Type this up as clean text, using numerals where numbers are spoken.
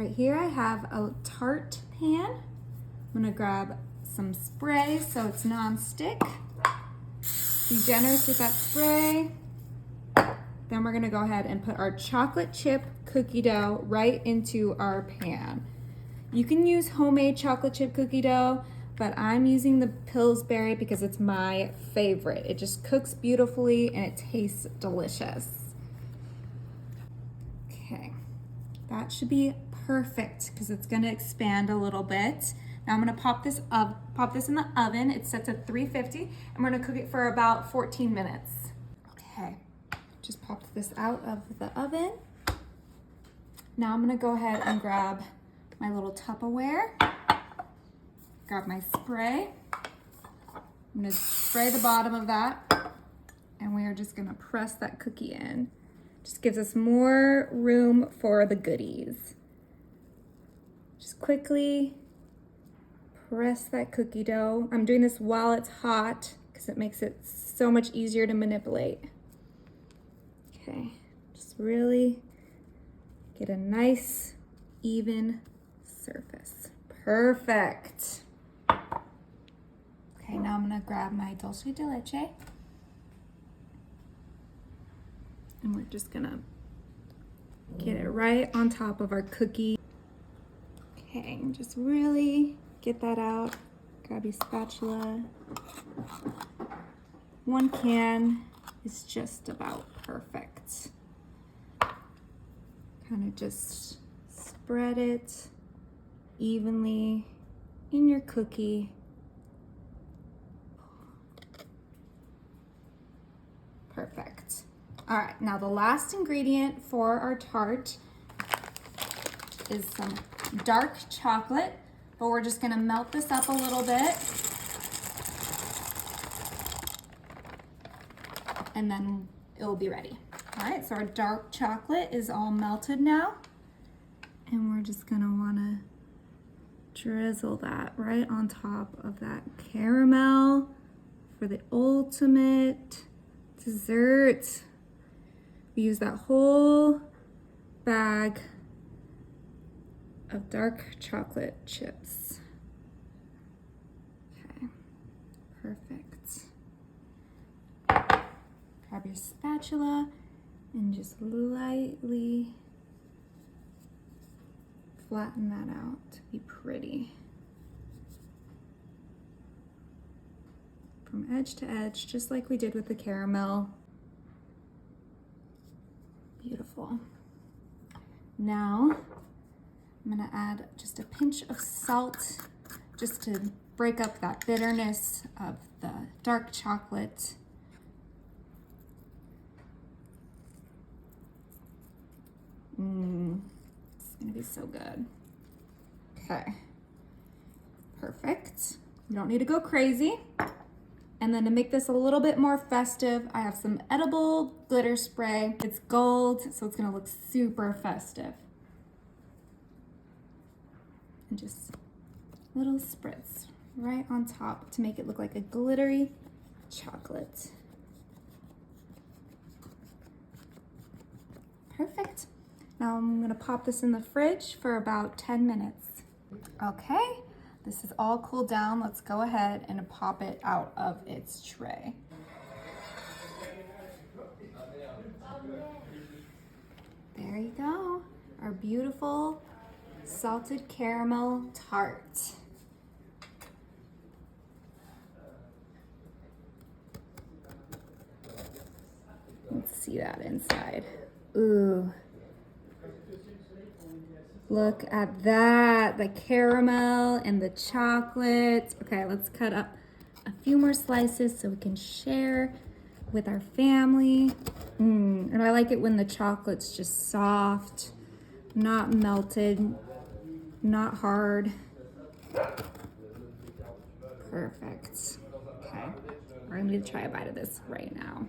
Right here I have a tart pan. I'm gonna grab some spray so it's non-stick. Be generous with that spray. Then we're gonna go ahead and put our chocolate chip cookie dough right into our pan. You can use homemade chocolate chip cookie dough, but I'm using the Pillsbury because it's my favorite. It just cooks beautifully and it tastes delicious. Okay, that should be perfect because it's gonna expand a little bit. Now I'm gonna pop this in the oven. It's set to 350 and we're gonna cook it for about 14 minutes. Okay, just popped this out of the oven. Now I'm gonna go ahead and grab my little Tupperware, grab my spray. I'm gonna spray the bottom of that and we are just gonna press that cookie in. Just gives us more room for the goodies. Just quickly press that cookie dough. I'm doing this while it's hot because it makes it so much easier to manipulate. Okay, just really get a nice, even surface. Perfect. Okay, now I'm gonna grab my dulce de leche and we're just gonna get it right on top of our cookie. Okay, just really get that out. Grab your spatula. One can is just about perfect. Kind of just spread it evenly in your cookie. Perfect. All right, now the last ingredient for our tart is some dark chocolate, but we're just gonna melt this up a little bit. And then it'll be ready. All right, so our dark chocolate is all melted now. And we're just gonna wanna drizzle that right on top of that caramel for the ultimate dessert. We use that whole bag of dark chocolate chips. Okay, perfect. Grab your spatula and just lightly flatten that out to be pretty. From edge to edge, just like we did with the caramel. Beautiful. Now, I'm gonna add just a pinch of salt just to break up that bitterness of the dark chocolate. It's gonna be so good. Okay, perfect. You don't need to go crazy. And then to make this a little bit more festive, I have some edible glitter spray. It's gold, so it's gonna look super festive. And just little spritz right on top to make it look like a glittery chocolate. Perfect. Now I'm gonna pop this in the fridge for about 10 minutes. Okay, this is all cooled down. Let's go ahead and pop it out of its tray. There you go, our beautiful salted caramel tart. Let's see that inside. Ooh. Look at that, the caramel and the chocolate. Okay, let's cut up a few more slices so we can share with our family. And I like it when the chocolate's just soft, not melted, not hard. Perfect. Okay, we're gonna try a bite of this right now.